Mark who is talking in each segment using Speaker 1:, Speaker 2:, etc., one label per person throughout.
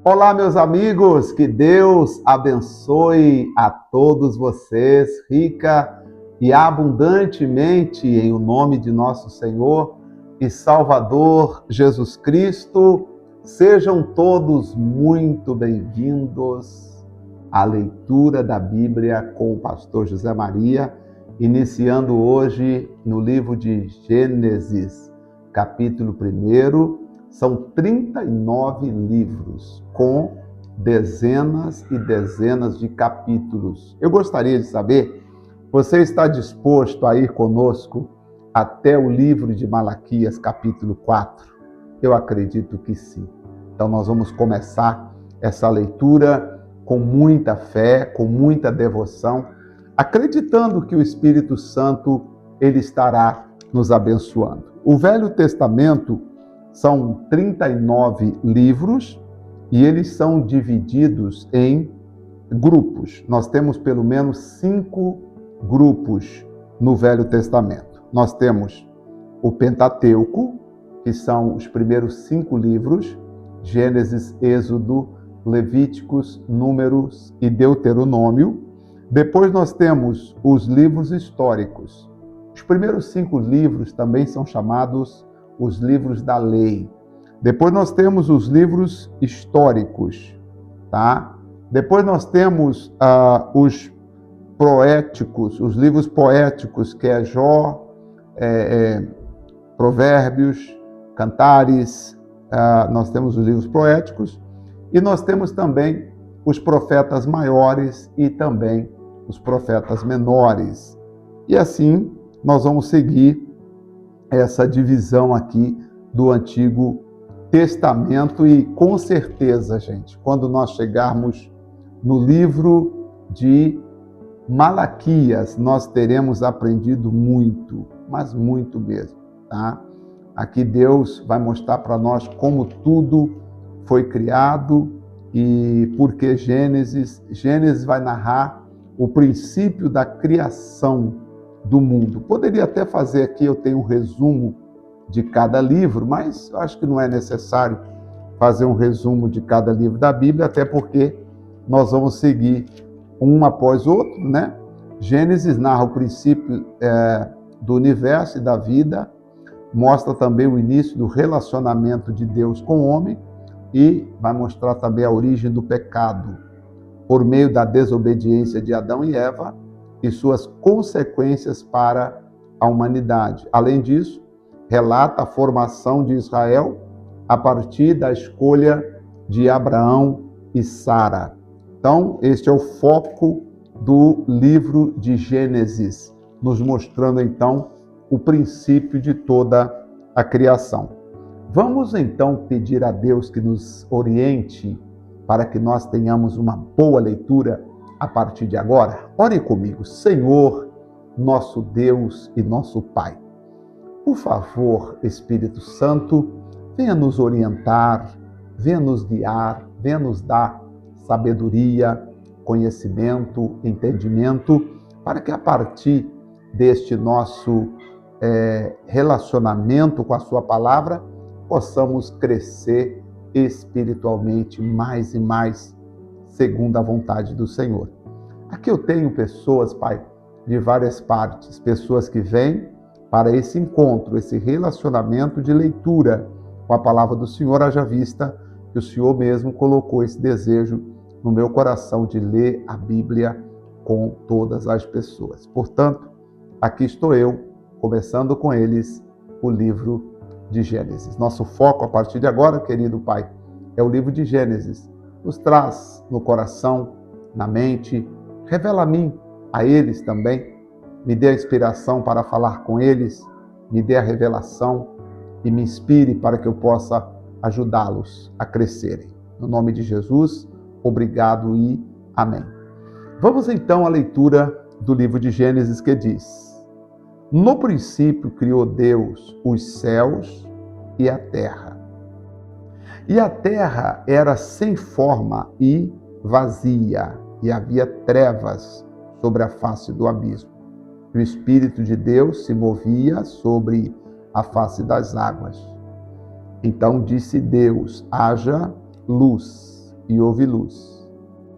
Speaker 1: Olá, meus amigos, que Deus abençoe a todos vocês, rica e abundantemente, em o nome de nosso Senhor e Salvador Jesus Cristo. Sejam todos muito bem-vindos à leitura da Bíblia com o pastor José Maria, iniciando hoje no livro de Gênesis, capítulo 1. São 39 livros, com dezenas e dezenas de capítulos. Eu gostaria de saber, você está disposto a ir conosco até o livro de Malaquias, capítulo 4? Eu acredito que sim. Então nós vamos começar essa leitura com muita fé, com muita devoção, acreditando que o Espírito Santo ele estará nos abençoando. O Velho Testamento são 39 livros e eles são divididos em grupos. Nós temos pelo menos 5 grupos no Velho Testamento. Nós temos o Pentateuco, que são os primeiros 5 livros, Gênesis, Êxodo, Levíticos, Números e Deuteronômio. Depois nós temos os livros históricos. Os primeiros 5 livros também são chamados os livros da lei. Depois nós temos os livros históricos, tá? Depois nós temos os poéticos, os livros poéticos, que é Jó, Provérbios, Cantares. Nós temos os livros poéticos e nós temos também os profetas maiores e também os profetas menores. E assim nós vamos seguir essa divisão aqui do Antigo Testamento e com certeza, gente, quando nós chegarmos no livro de Malaquias, nós teremos aprendido muito, mas muito mesmo, tá? Aqui Deus vai mostrar para nós como tudo foi criado e porque Gênesis vai narrar o princípio da criação do mundo. Poderia até fazer aqui, eu tenho um resumo de cada livro, mas eu acho que não é necessário fazer um resumo de cada livro da Bíblia, até porque nós vamos seguir um após outro, né? Gênesis narra o princípio do universo e da vida, mostra também o início do relacionamento de Deus com o homem e vai mostrar também a origem do pecado por meio da desobediência de Adão e Eva e suas consequências para a humanidade. Além disso, relata a formação de Israel a partir da escolha de Abraão e Sara. Então, este é o foco do livro de Gênesis, nos mostrando então o princípio de toda a criação. Vamos então pedir a Deus que nos oriente para que nós tenhamos uma boa leitura a partir de agora. Ore comigo. Senhor, nosso Deus e nosso Pai, por favor, Espírito Santo, venha nos orientar, venha nos guiar, venha nos dar sabedoria, conhecimento, entendimento, para que a partir deste nosso relacionamento com a sua palavra, possamos crescer espiritualmente mais e mais, segundo a vontade do Senhor. Aqui eu tenho pessoas, Pai, de várias partes, pessoas que vêm para esse encontro, esse relacionamento de leitura com a palavra do Senhor, haja vista que o Senhor mesmo colocou esse desejo no meu coração de ler a Bíblia com todas as pessoas. Portanto, aqui estou eu, começando com eles o livro de Gênesis. Nosso foco a partir de agora, querido Pai, é o livro de Gênesis. Nos traz no coração, na mente, revela a mim, a eles também, me dê a inspiração para falar com eles, me dê a revelação e me inspire para que eu possa ajudá-los a crescerem. No nome de Jesus, obrigado e amém. Vamos então à leitura do livro de Gênesis, que diz: No princípio criou Deus os céus e a terra. E a terra era sem forma e vazia, e havia trevas sobre a face do abismo. E o Espírito de Deus se movia sobre a face das águas. Então disse Deus: haja luz. e houve luz.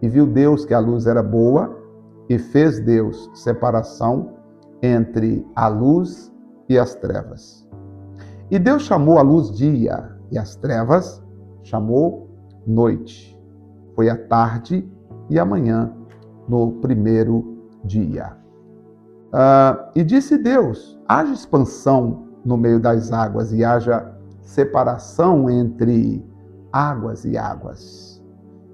Speaker 1: E viu Deus que a luz era boa, e fez Deus separação entre a luz e as trevas. E Deus chamou a luz dia, e as trevas chamou noite. Foi a tarde e a manhã no primeiro dia. E disse Deus: haja expansão no meio das águas e haja separação entre águas e águas.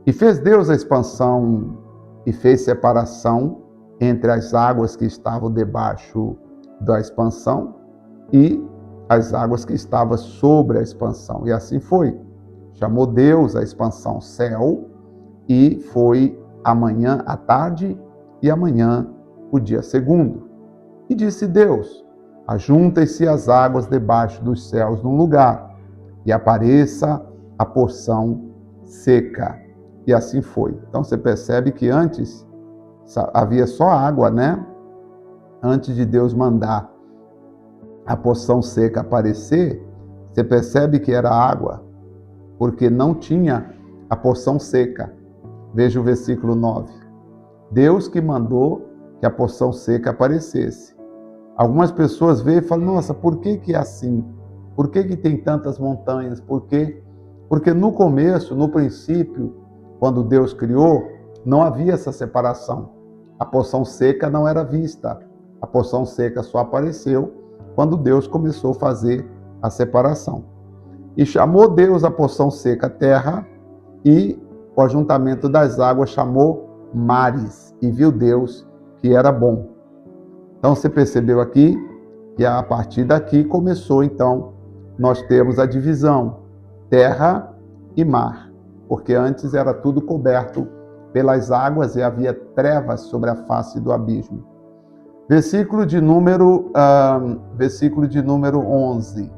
Speaker 1: E fez Deus a expansão e fez separação entre as águas que estavam debaixo da expansão e as águas que estavam sobre a expansão. E assim foi. Chamou Deus a expansão céu, e foi amanhã à tarde e amanhã o dia segundo. E disse Deus: ajuntem-se as águas debaixo dos céus num lugar, e apareça a porção seca. E assim foi. Então você percebe que antes havia só água, né? Antes de Deus mandar a porção seca aparecer, você percebe que era água, porque não tinha a porção seca. Veja o versículo 9. Deus que mandou que a porção seca aparecesse. Algumas pessoas veem e falam: nossa, por que é assim? Por que tem tantas montanhas? Por quê? Porque no começo, no princípio, quando Deus criou, não havia essa separação. A porção seca não era vista. A porção seca só apareceu quando Deus começou a fazer a separação. E chamou Deus a porção seca terra, e o ajuntamento das águas chamou mares, e viu Deus que era bom. Então você percebeu aqui que a partir daqui começou, então, nós temos a divisão terra e mar, porque antes era tudo coberto pelas águas e havia trevas sobre a face do abismo. Versículo de número 11.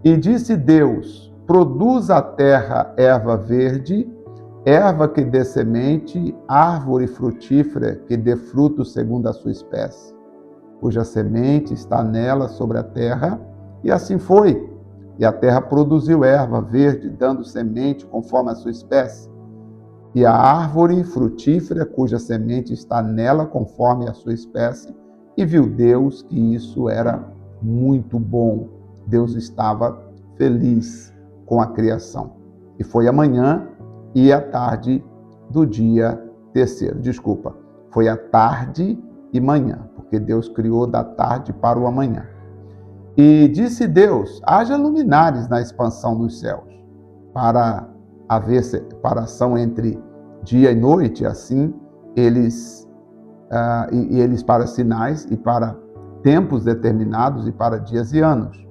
Speaker 1: E disse Deus: produz a terra erva verde, erva que dê semente, árvore frutífera que dê fruto segundo a sua espécie, cuja semente está nela sobre a terra. E assim foi. E a terra produziu erva verde, dando semente conforme a sua espécie, e a árvore frutífera, cuja semente está nela conforme a sua espécie. E viu Deus que isso era muito bom. Deus estava feliz com a criação. E foi a manhã e a tarde do dia terceiro. Foi a tarde e manhã, porque Deus criou da tarde para o amanhã. E disse Deus: haja luminares na expansão dos céus, para haver separação entre dia e noite, assim eles para sinais e para tempos determinados e para dias e anos,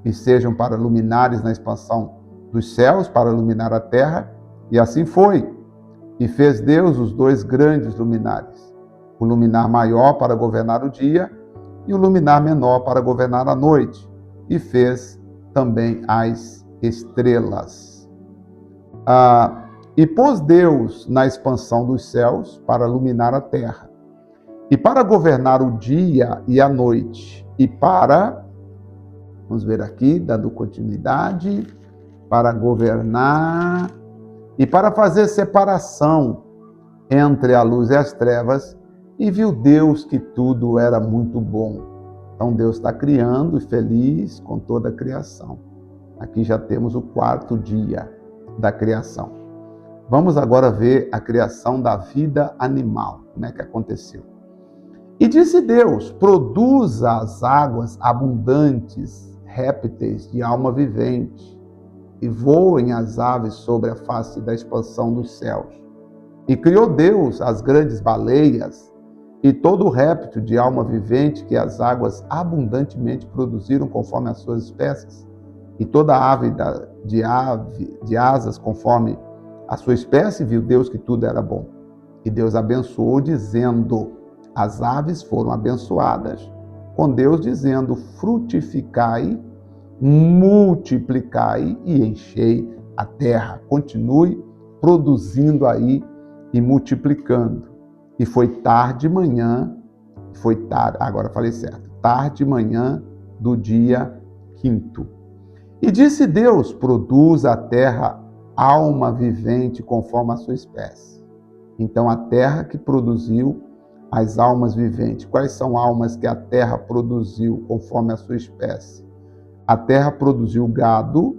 Speaker 1: e sejam para luminares na expansão dos céus, para iluminar a terra. E assim foi. E fez Deus os dois grandes luminares, o luminar maior para governar o dia e o luminar menor para governar a noite. E fez também as estrelas. E pôs Deus na expansão dos céus para iluminar a terra, e para governar o dia e a noite, e para, vamos ver aqui, dando continuidade, para governar e para fazer separação entre a luz e as trevas. E viu Deus que tudo era muito bom. Então Deus está criando e feliz com toda a criação. Aqui já temos o quarto dia da criação. Vamos agora ver a criação da vida animal, como é que aconteceu. E disse Deus: produza as águas abundantes, répteis de alma vivente, e voem as aves sobre a face da expansão dos céus. E criou Deus as grandes baleias e todo o réptil de alma vivente que as águas abundantemente produziram conforme as suas espécies, e toda ave de asas conforme a sua espécie. Viu Deus que tudo era bom. E Deus abençoou, dizendo: as aves foram abençoadas, com Deus dizendo: frutificai, multiplicai e enchei a terra. Continue produzindo aí e multiplicando. E foi tarde e manhã, agora falei certo, tarde e manhã do dia quinto. E disse Deus: produza a terra alma vivente conforme a sua espécie. Então, a terra que produziu as almas viventes. Quais são almas que a terra produziu conforme a sua espécie? A terra produziu gado,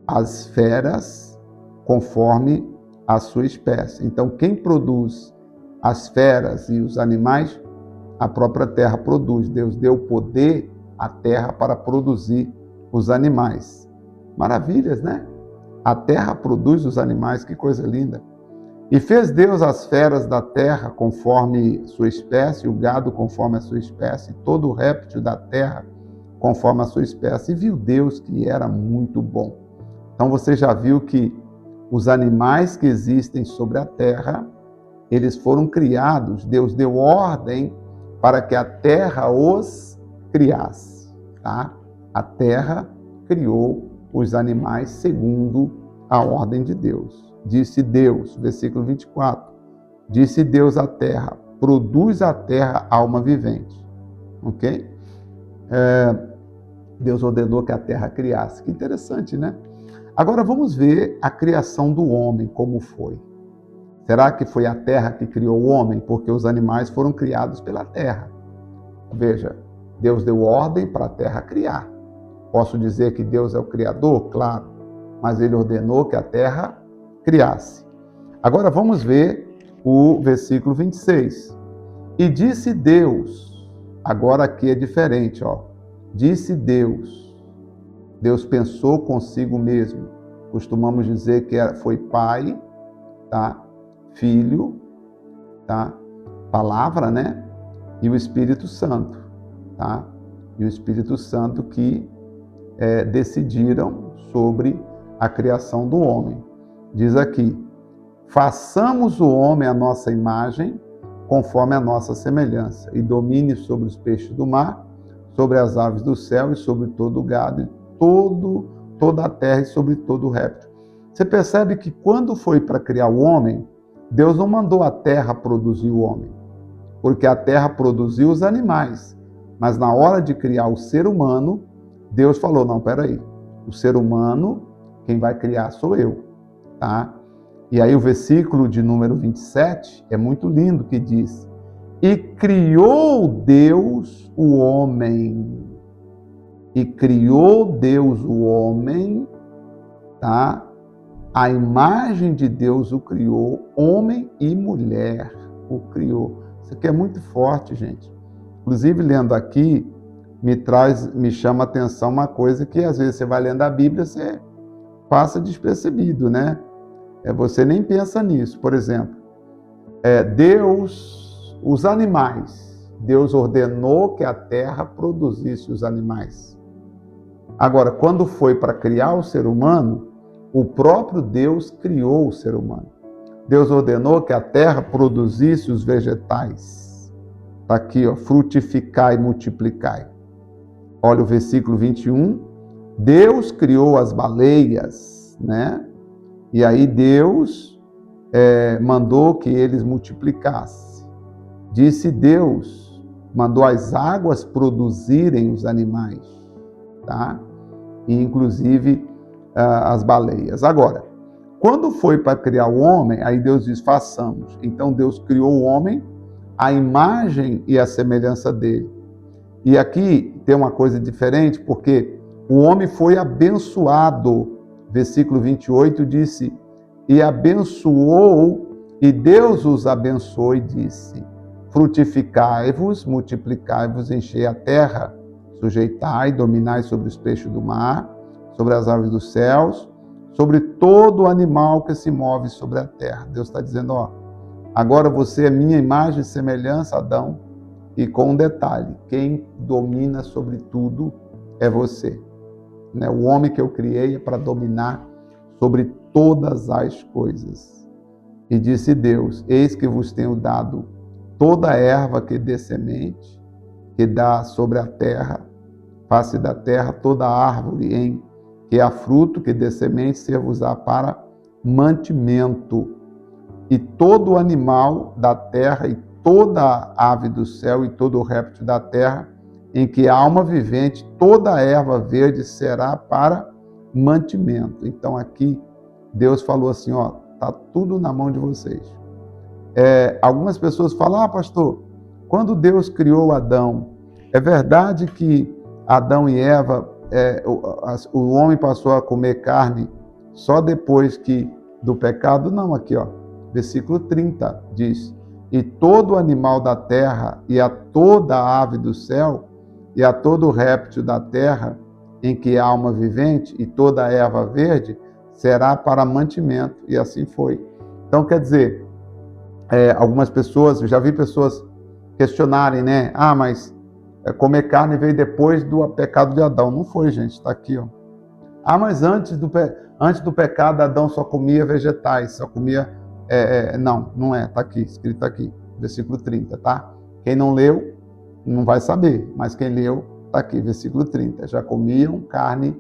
Speaker 1: as feras, conforme a sua espécie. Então, quem produz as feras e os animais, a própria terra produz. Deus deu poder à terra para produzir os animais. Maravilhas, né? A terra produz os animais, que coisa linda. E fez Deus as feras da terra conforme sua espécie, o gado conforme a sua espécie, todo o réptil da terra conforme a sua espécie. E viu Deus que era muito bom. Então você já viu que os animais que existem sobre a terra, eles foram criados. Deus deu ordem para que a terra os criasse. Tá? A terra criou os animais segundo a ordem de Deus. Disse Deus, versículo 24, disse Deus à terra, produz a terra alma vivente. Ok? Deus ordenou que a terra criasse. Que interessante, né? Agora vamos ver a criação do homem, como foi. Será que foi a terra que criou o homem? Porque os animais foram criados pela terra. Veja, Deus deu ordem para a terra criar. Posso dizer que Deus é o Criador? Claro. Mas Ele ordenou que a terra criasse. Agora vamos ver o versículo 26. E disse Deus, agora aqui é diferente, ó. Disse Deus. Deus pensou consigo mesmo. Costumamos dizer que foi Pai, tá? Filho, tá? Palavra, né? E o Espírito Santo, tá? E o Espírito Santo que decidiram sobre a criação do homem. Diz aqui, façamos o homem à nossa imagem, conforme a nossa semelhança, e domine sobre os peixes do mar, sobre as aves do céu e sobre todo o gado, e toda a terra e sobre todo o réptil. Você percebe que quando foi para criar o homem, Deus não mandou a terra produzir o homem, porque a terra produziu os animais. Mas na hora de criar o ser humano, Deus falou, não, peraí, o ser humano, quem vai criar sou eu, tá? E aí o versículo de número 27 é muito lindo, que diz, e criou Deus o homem, e criou Deus o homem, tá? A imagem de Deus o criou, homem e mulher o criou. Isso aqui é muito forte, gente. Inclusive, lendo aqui, me chama a atenção uma coisa que às vezes você vai lendo a Bíblia, você passa despercebido, né? Você nem pensa nisso. Por exemplo, Deus, os animais, Deus ordenou que a terra produzisse os animais. Agora, quando foi para criar o ser humano, o próprio Deus criou o ser humano. Deus ordenou que a terra produzisse os vegetais. Está aqui, ó, frutificai e multiplicai. Olha o versículo 21. Deus criou as baleias, né? E aí Deus mandou que eles multiplicassem. Disse Deus, mandou as águas produzirem os animais, tá? E inclusive as baleias. Agora, quando foi para criar o homem, aí Deus diz, façamos. Então Deus criou o homem, a imagem e a semelhança dele. E aqui tem uma coisa diferente, porque o homem foi abençoado. Versículo 28 disse, e abençoou, e Deus os abençoou e disse, frutificai-vos, multiplicai-vos, enchei a terra, sujeitai, dominai sobre os peixes do mar, sobre as aves dos céus, sobre todo animal que se move sobre a terra. Deus está dizendo, ó, agora você é minha imagem e semelhança, Adão, e com um detalhe, quem domina sobre tudo é você. Né? O homem que eu criei é para dominar sobre todas as coisas. E disse Deus, eis que vos tenho dado toda a erva que dê semente, que dá sobre a terra, face da terra, toda árvore em que há fruto, que dê semente, ser-vos-á para mantimento. E todo animal da terra, e toda ave do céu, e todo o réptil da terra, em que há alma vivente, toda erva verde será para mantimento. Então aqui Deus falou assim, ó, tá tudo na mão de vocês. Algumas pessoas falam, pastor, quando Deus criou Adão, é verdade que Adão e Eva, o homem passou a comer carne só depois do pecado? Não, aqui ó, versículo 30 diz, e todo animal da terra, e a toda ave do céu, e a todo réptil da terra, em que há alma vivente, e toda erva verde, será para mantimento. E assim foi. Então, quer dizer, algumas pessoas, eu já vi pessoas questionarem, né? Mas comer carne veio depois do pecado de Adão. Não foi, gente, está aqui, ó. Mas antes do pecado, Adão só comia vegetais, só comia... não é, está aqui, escrito aqui, versículo 30, tá? Quem não leu, não vai saber, mas quem leu, está aqui, versículo 30. Já comiam carne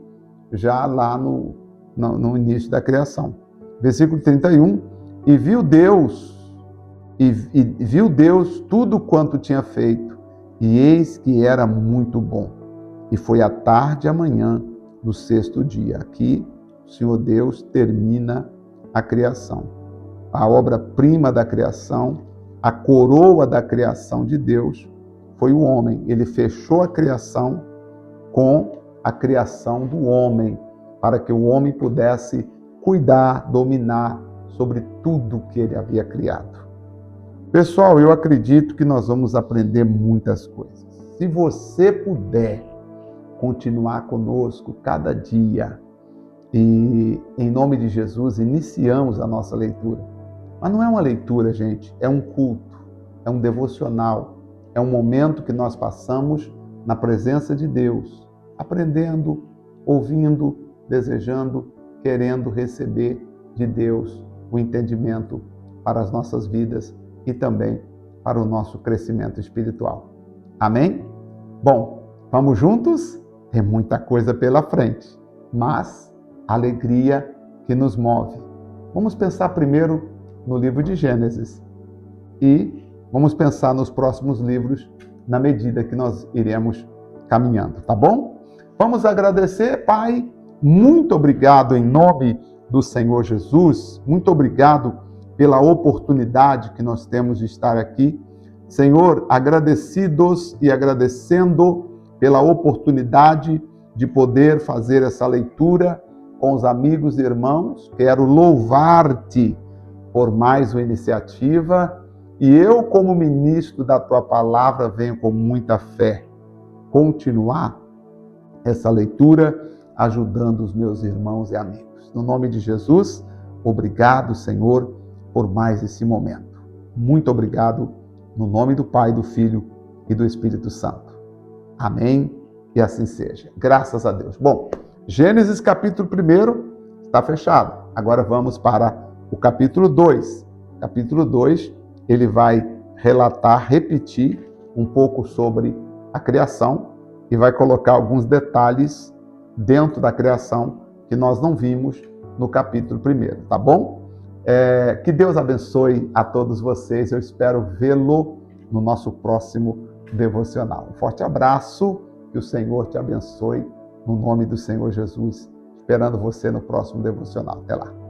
Speaker 1: já lá no início da criação. Versículo 31, e viu Deus tudo quanto tinha feito, e eis que era muito bom. E foi a tarde e a manhã do sexto dia. Aqui, o Senhor Deus termina a criação. A obra-prima da criação, a coroa da criação de Deus, foi o homem. Ele fechou a criação com a criação do homem, para que o homem pudesse cuidar, dominar sobre tudo que ele havia criado. Pessoal, eu acredito que nós vamos aprender muitas coisas. Se você puder continuar conosco cada dia, e em nome de Jesus iniciamos a nossa leitura. Mas não é uma leitura, gente, é um culto, é um devocional, é um momento que nós passamos na presença de Deus, aprendendo, ouvindo, desejando, querendo receber de Deus o entendimento para as nossas vidas e também para o nosso crescimento espiritual. Amém? Bom, vamos juntos? Tem muita coisa pela frente, mas alegria que nos move. Vamos pensar primeiro no livro de Gênesis e vamos pensar nos próximos livros na medida que nós iremos caminhando, tá bom? Vamos agradecer, Pai, muito obrigado em nome do Senhor Jesus, muito obrigado pela oportunidade que nós temos de estar aqui. Senhor, agradecidos e agradecendo pela oportunidade de poder fazer essa leitura com os amigos e irmãos, quero louvar-te por mais uma iniciativa e eu, como ministro da tua palavra, venho com muita fé continuar essa leitura, ajudando os meus irmãos e amigos. No nome de Jesus, obrigado, Senhor, por mais esse momento. Muito obrigado, no nome do Pai, do Filho e do Espírito Santo. Amém, e assim seja. Graças a Deus. Bom, Gênesis capítulo 1 está fechado. Agora vamos para o capítulo 2. Capítulo 2, ele vai relatar, repetir um pouco sobre a criação e vai colocar alguns detalhes dentro da criação que nós não vimos no capítulo 1, tá bom? Que Deus abençoe a todos vocês. Eu espero vê-lo no nosso próximo devocional. Um forte abraço, que o Senhor te abençoe, no nome do Senhor Jesus, esperando você no próximo devocional. Até lá.